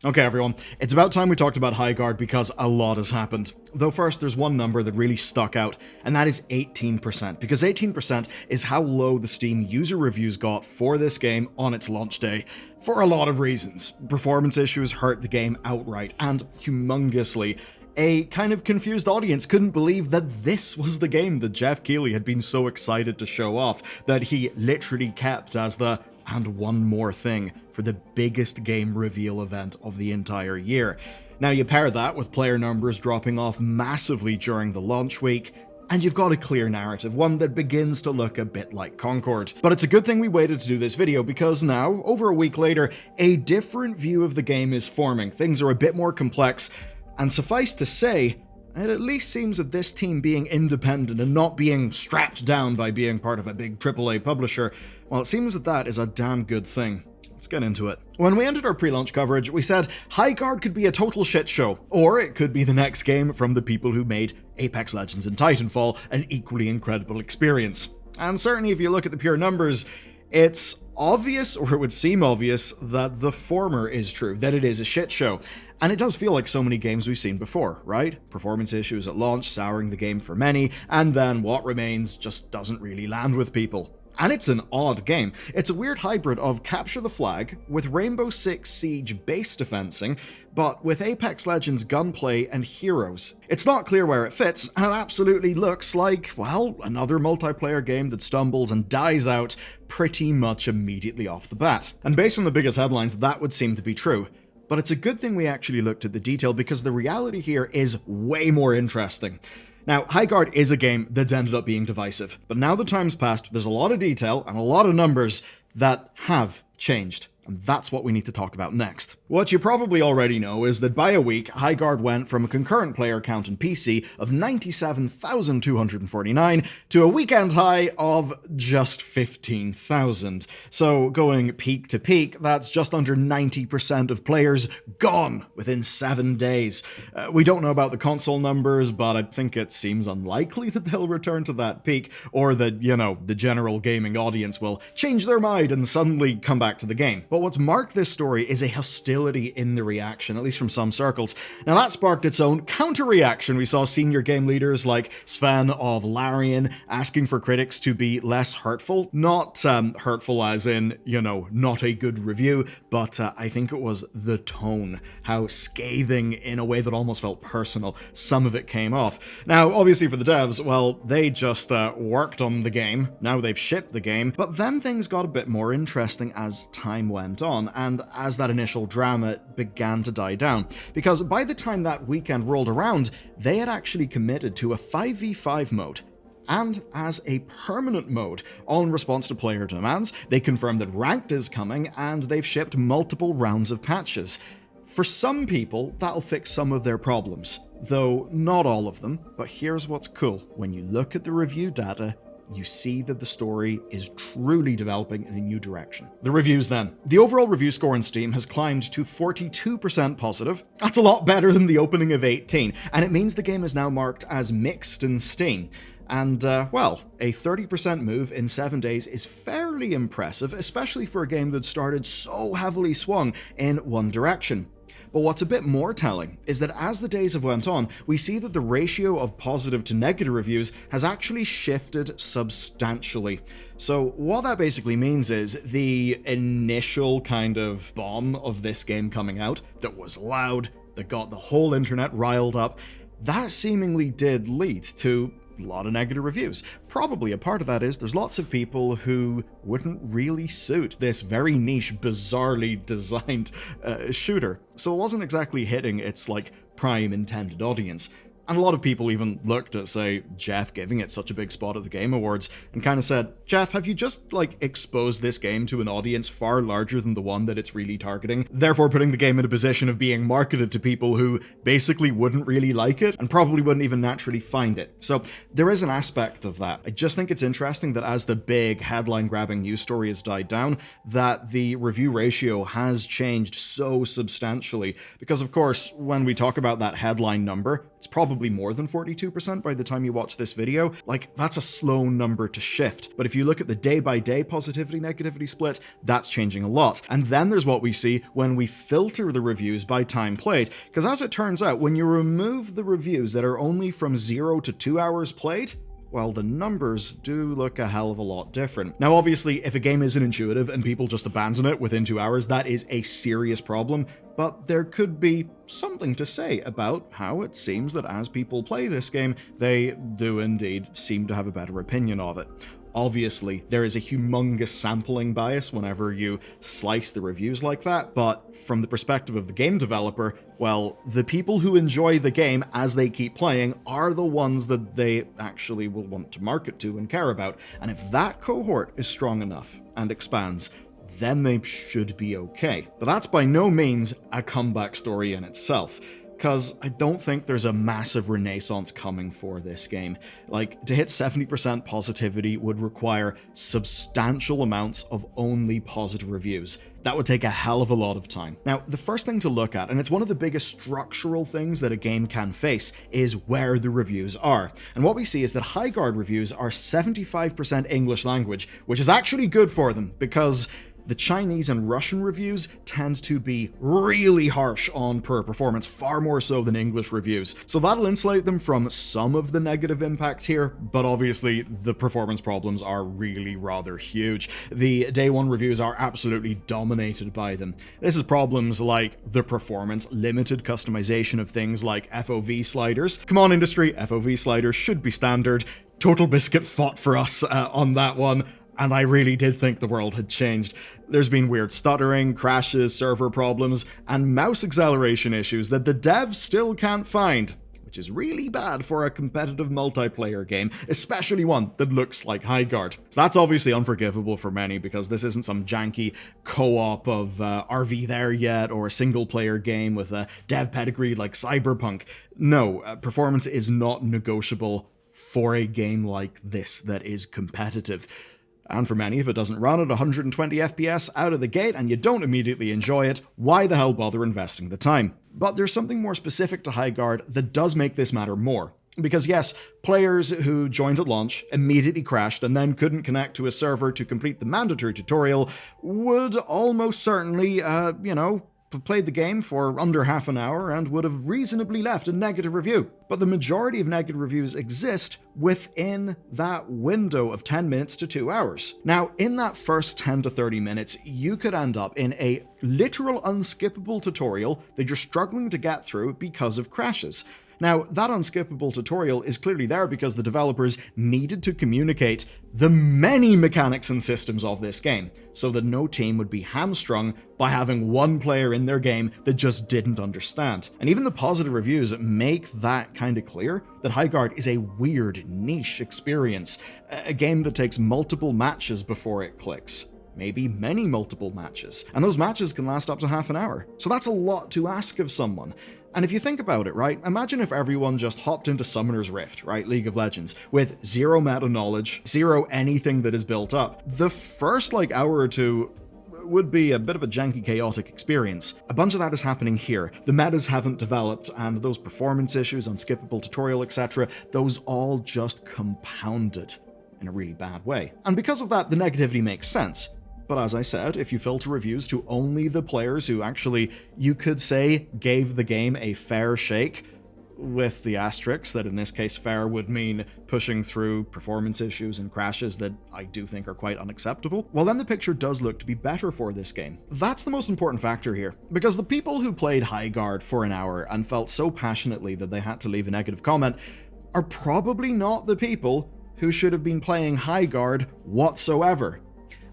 Okay, everyone, it's about time we talked about Highguard because a lot has happened. Though first, there's one number that really stuck out, and that is 18%, because 18% is how low the Steam user reviews got for this game on its launch day, for a lot of reasons. Performance issues hurt the game outright, and humongously. A kind of confused audience couldn't believe that this was the game that Jeff Keighley had been so excited to show off, that he literally kept as the "and one more thing" for the biggest game reveal event of the entire year. Now you pair that with player numbers dropping off massively during the launch week, and you've got a clear narrative, one that begins to look a bit like Concord. But it's a good thing we waited to do this video, because now, over a week later, a different view of the game is forming. Things are a bit more complex, and suffice to say, it at least seems that this team being independent and not being strapped down by being part of a big AAA publisher, well, it seems that that is a damn good thing. Let's get into it. When we ended our pre-launch coverage, we said Highguard could be a total shit show, or it could be the next game from the people who made Apex Legends and Titanfall an equally incredible experience. And certainly if you look at the pure numbers, it's obvious, or it would seem obvious, that the former is true, that it is a shit show. And it does feel like so many games we've seen before, right? Performance issues at launch, souring the game for many, and then what remains just doesn't really land with people. And it's an odd game. It's a weird hybrid of Capture the Flag with Rainbow Six Siege base defensing, but with Apex Legends gunplay and heroes. It's not clear where it fits, and it absolutely looks like, well, another multiplayer game that stumbles and dies out pretty much immediately off the bat. And based on the biggest headlines, that would seem to be true. But it's a good thing we actually looked at the detail, because the reality here is way more interesting. Now, Highguard is a game that's ended up being divisive, but now the time's passed, there's a lot of detail and a lot of numbers that have changed. And that's what we need to talk about next. What you probably already know is that by a week, Highguard went from a concurrent player count in PC of 97,249 to a weekend high of just 15,000. So going peak to peak, that's just under 90% of players gone within 7 days. We don't know about the console numbers, but I think it seems unlikely that they'll return to that peak, or that, the general gaming audience will change their mind and suddenly come back to the game. But what's marked this story is a hostility in the reaction, at least from some circles. Now that sparked its own counter-reaction. We saw senior game leaders like Sven of Larian asking for critics to be less hurtful. Not hurtful as in, not a good review, but I think it was the tone, how scathing in a way that almost felt personal some of it came off. Now, obviously for the devs, well, they just worked on the game, now they've shipped the game, but then things got a bit more interesting as time went on, and as that initial drama began to die down, because by the time that weekend rolled around, they had actually committed to a 5v5 mode, and as a permanent mode. All in response to player demands, they confirmed that Ranked is coming, and they've shipped multiple rounds of patches. For some people, that'll fix some of their problems, though not all of them, but here's what's cool. When you look at the review data, you see that the story is truly developing in a new direction. The reviews then. The overall review score on Steam has climbed to 42% positive. That's a lot better than the opening of 18, and it means the game is now marked as mixed in Steam. And, well, a 30% move in 7 days is fairly impressive, especially for a game that started so heavily swung in one direction. But what's a bit more telling is that as the days have went on, we see that the ratio of positive to negative reviews has actually shifted substantially. So what that basically means is the initial kind of bomb of this game coming out that was loud, that got the whole internet riled up, that seemingly did lead to a lot of negative reviews. Probably a part of that is there's lots of people who wouldn't really suit this very niche, bizarrely designed shooter. So it wasn't exactly hitting its prime intended audience. And a lot of people even looked at, say, Jeff giving it such a big spot at the Game Awards and kind of said, Jeff, have you just, exposed this game to an audience far larger than the one that it's really targeting, therefore putting the game in a position of being marketed to people who basically wouldn't really like it and probably wouldn't even naturally find it. So there is an aspect of that. I just think it's interesting that as the big headline-grabbing news story has died down, that the review ratio has changed so substantially. Because, of course, when we talk about that headline number, it's probably probably more than 42% by the time you watch this video. Like, that's a slow number to shift. But if you look at the day-by-day positivity-negativity split, that's changing a lot. And then there's what we see when we filter the reviews by time played. Because as it turns out, when you remove the reviews that are only from 0 to 2 hours played, well, the numbers do look a hell of a lot different. Now, obviously, if a game isn't intuitive and people just abandon it within 2 hours, that is a serious problem, but there could be something to say about how it seems that as people play this game, they do indeed seem to have a better opinion of it. Obviously, there is a humongous sampling bias whenever you slice the reviews like that, but from the perspective of the game developer, well, the people who enjoy the game as they keep playing are the ones that they actually will want to market to and care about. And if that cohort is strong enough and expands, then they should be okay. But that's by no means a comeback story in itself, because I don't think there's a massive renaissance coming for this game. Like, to hit 70% positivity would require substantial amounts of only positive reviews. That would take a hell of a lot of time. Now, the first thing to look at, and it's one of the biggest structural things that a game can face, is where the reviews are. And what we see is that Highguard reviews are 75% English language, which is actually good for them, because the Chinese and Russian reviews tend to be really harsh on per performance, far more so than English reviews. So that'll insulate them from some of the negative impact here, but obviously the performance problems are really rather huge. The day one reviews are absolutely dominated by them. This is problems like the performance, limited customization of things like FOV sliders. Come on, industry, FOV sliders should be standard. Total Biscuit fought for us on that one. And I really did think the world had changed. There's been weird stuttering, crashes, server problems, and mouse acceleration issues that the devs still can't find, which is really bad for a competitive multiplayer game, especially one that looks like Highguard. So that's obviously unforgivable for many, because this isn't some janky co-op of RV There Yet or a single-player game with a dev pedigree like Cyberpunk. No, performance is not negotiable for a game like this that is competitive. And for many, if it doesn't run at 120 FPS out of the gate and you don't immediately enjoy it, why the hell bother investing the time? But there's something more specific to Highguard that does make this matter more. Because yes, players who joined at launch, immediately crashed, and then couldn't connect to a server to complete the mandatory tutorial would almost certainly, have played the game for under half an hour and would have reasonably left a negative review. But the majority of negative reviews exist within that window of 10 minutes to 2 hours. Now, in that first 10 to 30 minutes, you could end up in a literal unskippable tutorial that you're struggling to get through because of crashes. Now, that unskippable tutorial is clearly there because the developers needed to communicate the many mechanics and systems of this game, so that no team would be hamstrung by having one player in their game that just didn't understand. And even the positive reviews make that kind of clear, that Highguard is a weird, niche experience, a game that takes multiple matches before it clicks. Maybe many multiple matches, and those matches can last up to half an hour. So that's a lot to ask of someone. And if you think about it, right, imagine if everyone just hopped into Summoner's Rift, right, League of Legends, with zero meta knowledge, zero anything that is built up. The first, hour or two would be a bit of a janky, chaotic experience. A bunch of that is happening here. The metas haven't developed, and those performance issues, unskippable tutorial, etc., those all just compounded in a really bad way. And because of that, the negativity makes sense. But as I said, if you filter reviews to only the players who actually, you could say, gave the game a fair shake, with the asterisks that in this case fair would mean pushing through performance issues and crashes that I do think are quite unacceptable, well then the picture does look to be better for this game. That's the most important factor here, because the people who played Highguard for an hour and felt so passionately that they had to leave a negative comment are probably not the people who should have been playing Highguard whatsoever.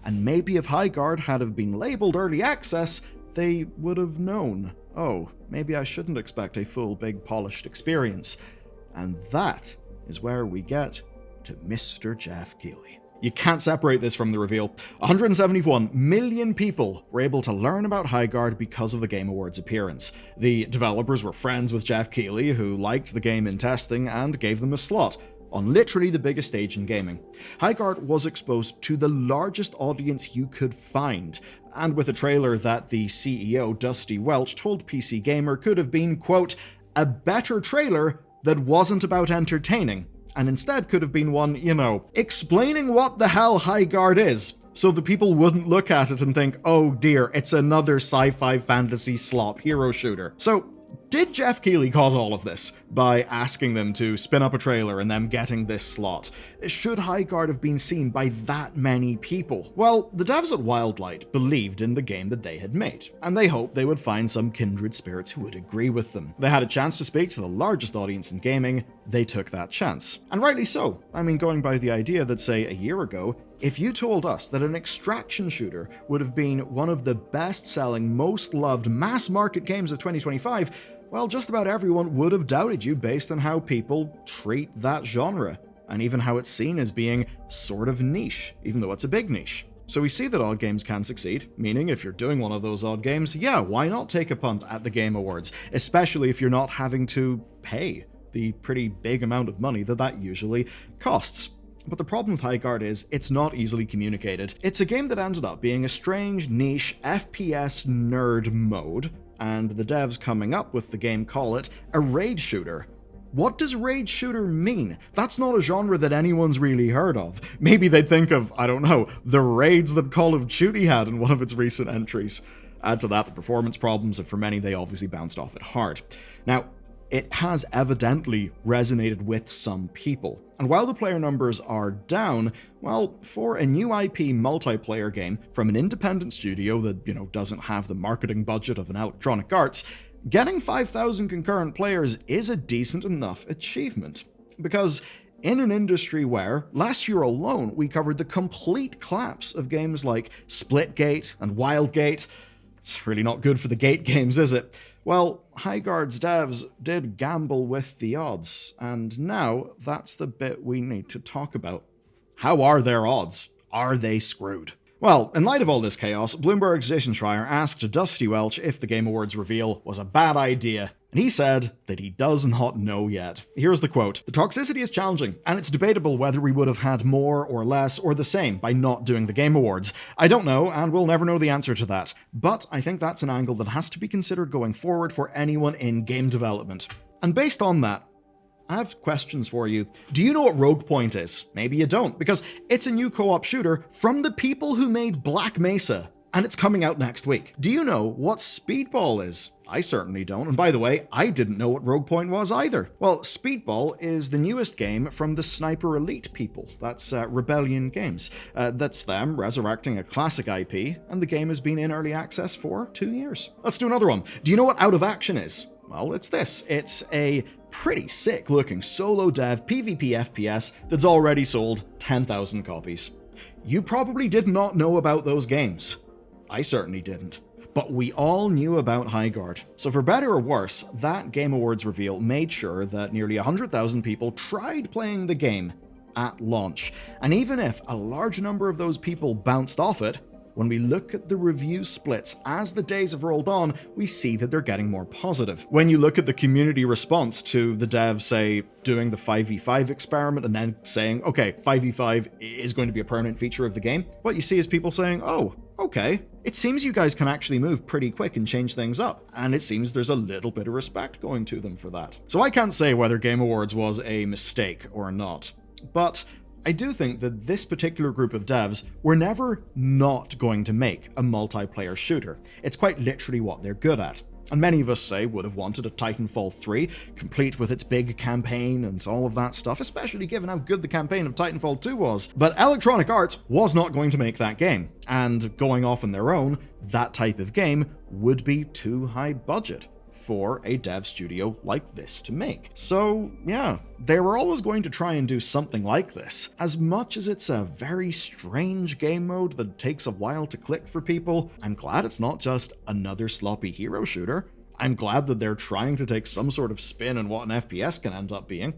And maybe if Highguard had have been labeled early access, they would have known, oh, maybe I shouldn't expect a full, big, polished experience. And that is where we get to Mr. Jeff Keighley. You can't separate this from the reveal. 171 million people were able to learn about Highguard because of the Game Awards appearance. The developers were friends with Jeff Keighley, who liked the game in testing and gave them a slot on literally the biggest stage in gaming. Highguard was exposed to the largest audience you could find, and with a trailer that the CEO, Dusty Welch, told PC Gamer could have been, quote, a better trailer that wasn't about entertaining, and instead could have been one, explaining what the hell Highguard is, so that people wouldn't look at it and think, oh dear, it's another sci-fi fantasy slop hero shooter. So, did Jeff Keighley cause all of this by asking them to spin up a trailer and them getting this slot? Should Highguard have been seen by that many people? Well, the devs at Wildlight believed in the game that they had made, and they hoped they would find some kindred spirits who would agree with them. They had a chance to speak to the largest audience in gaming, they took that chance. And rightly so. I mean, going by the idea that, say, a year ago, if you told us that an extraction shooter would have been one of the best-selling, most loved mass-market games of 2025, well, just about everyone would have doubted you based on how people treat that genre, and even how it's seen as being sort of niche, even though it's a big niche. So we see that odd games can succeed, meaning if you're doing one of those odd games, yeah, why not take a punt at the Game Awards, especially if you're not having to pay the pretty big amount of money that usually costs. But the problem with Highguard is, it's not easily communicated. It's a game that ended up being a strange, niche, FPS nerd mode, and the devs coming up with the game call it a raid shooter. What does raid shooter mean? That's not a genre that anyone's really heard of. Maybe they'd think of, I don't know, the raids that Call of Duty had in one of its recent entries. Add to that the performance problems, and for many they obviously bounced off it hard. Now, it has evidently resonated with some people. And while the player numbers are down, well, for a new IP multiplayer game from an independent studio that, doesn't have the marketing budget of an Electronic Arts, getting 5,000 concurrent players is a decent enough achievement. Because in an industry where, last year alone, we covered the complete collapse of games like Splitgate and Wildgate, it's really not good for the Gate games, is it? Well, Highguard's devs did gamble with the odds, and now that's the bit we need to talk about. How are their odds? Are they screwed? Well, in light of all this chaos, Bloomberg's Jason Schreier asked Dusty Welch if the Game Awards reveal was a bad idea, and he said that he does not know yet. Here's the quote: "The toxicity is challenging, and it's debatable whether we would have had more or less or the same by not doing the Game Awards. I don't know, and we'll never know the answer to that. But I think that's an angle that has to be considered going forward for anyone in game development." And based on that, I have questions for you. Do you know what Rogue Point is? Maybe you don't, because it's a new co-op shooter from the people who made Black Mesa, and it's coming out next week. Do you know what Speedball is? I certainly don't, and by the way, I didn't know what Rogue Point was either. Well, Speedball is the newest game from the Sniper Elite people. That's Rebellion Games. That's them resurrecting a classic IP, and the game has been in early access for 2 years. Let's do another one. Do you know what Out of Action is? Well, it's this. It's a pretty sick looking solo dev PvP FPS that's already sold 10,000 copies. You probably did not know about those games. I certainly didn't. But we all knew about Highguard. So for better or worse, that Game Awards reveal made sure that nearly 100,000 people tried playing the game at launch. And even if a large number of those people bounced off it, when we look at the review splits as the days have rolled on, we see that they're getting more positive. When you look at the community response to the devs, say, doing the 5v5 experiment and then saying, okay, 5v5 is going to be a permanent feature of the game, what you see is people saying, oh, okay, it seems you guys can actually move pretty quick and change things up, and it seems there's a little bit of respect going to them for that. So I can't say whether Game Awards was a mistake or not, but I do think that this particular group of devs were never not going to make a multiplayer shooter. It's quite literally what they're good at. And many of us, say, would have wanted a Titanfall 3, complete with its big campaign and all of that stuff, especially given how good the campaign of Titanfall 2 was. But Electronic Arts was not going to make that game, and going off on their own, that type of game would be too high budget for a dev studio like this to make. So yeah, they were always going to try and do something like this. As much as it's a very strange game mode that takes a while to click for people, I'm glad it's not just another sloppy hero shooter. I'm glad that they're trying to take some sort of spin on what an FPS can end up being.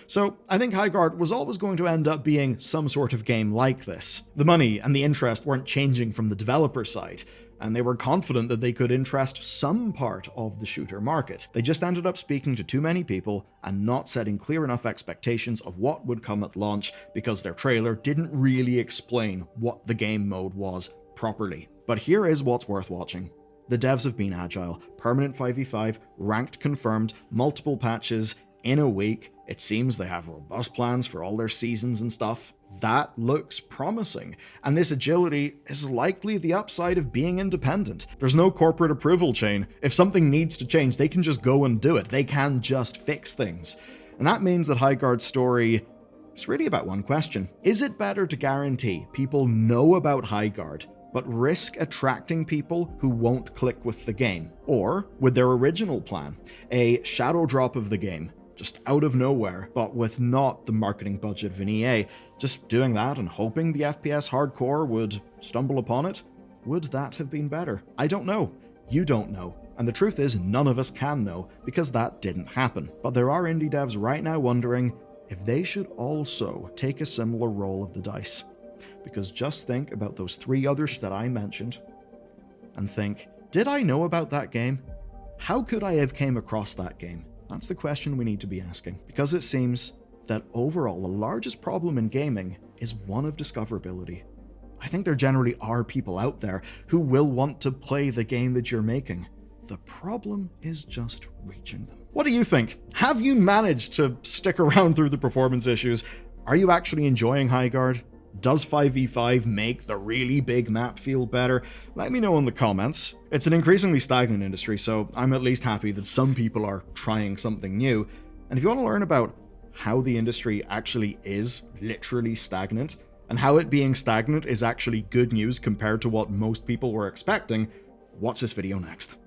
So I think Highguard was always going to end up being some sort of game like this. The money and the interest weren't changing from the developer side, and they were confident that they could interest some part of the shooter market. They just ended up speaking to too many people and not setting clear enough expectations of what would come at launch because their trailer didn't really explain what the game mode was properly. But here is what's worth watching. The devs have been agile, permanent 5v5, ranked confirmed, multiple patches. in a week. It seems they have robust plans for all their seasons and stuff. That looks promising, and this agility is likely the upside of being independent. There's no corporate approval chain. If something needs to change, they can just go and do it. They can just fix things. And that means that Highguard's story is really about one question. Is it better to guarantee people know about Highguard, but risk attracting people who won't click with the game? Or, with their original plan, a shadow drop of the game, just out of nowhere, but with not the marketing budget of an EA, just doing that and hoping the FPS hardcore would stumble upon it? Would that have been better? I don't know. You don't know. And the truth is, none of us can know, because that didn't happen. But there are indie devs right now wondering if they should also take a similar roll of the dice. Because just think about those 3 others that I mentioned, and think, did I know about that game? How could I have came across that game? That's the question we need to be asking, because it seems that overall the largest problem in gaming is one of discoverability. I think there generally are people out there who will want to play the game that you're making. The problem is just reaching them. What do you think? Have you managed to stick around through the performance issues? Are you actually enjoying Highguard? Does 5v5 make the really big map feel better? Let me know in the comments. It's an increasingly stagnant industry, so I'm at least happy that some people are trying something new. And if you want to learn about how the industry actually is literally stagnant, and how it being stagnant is actually good news compared to what most people were expecting, watch this video next.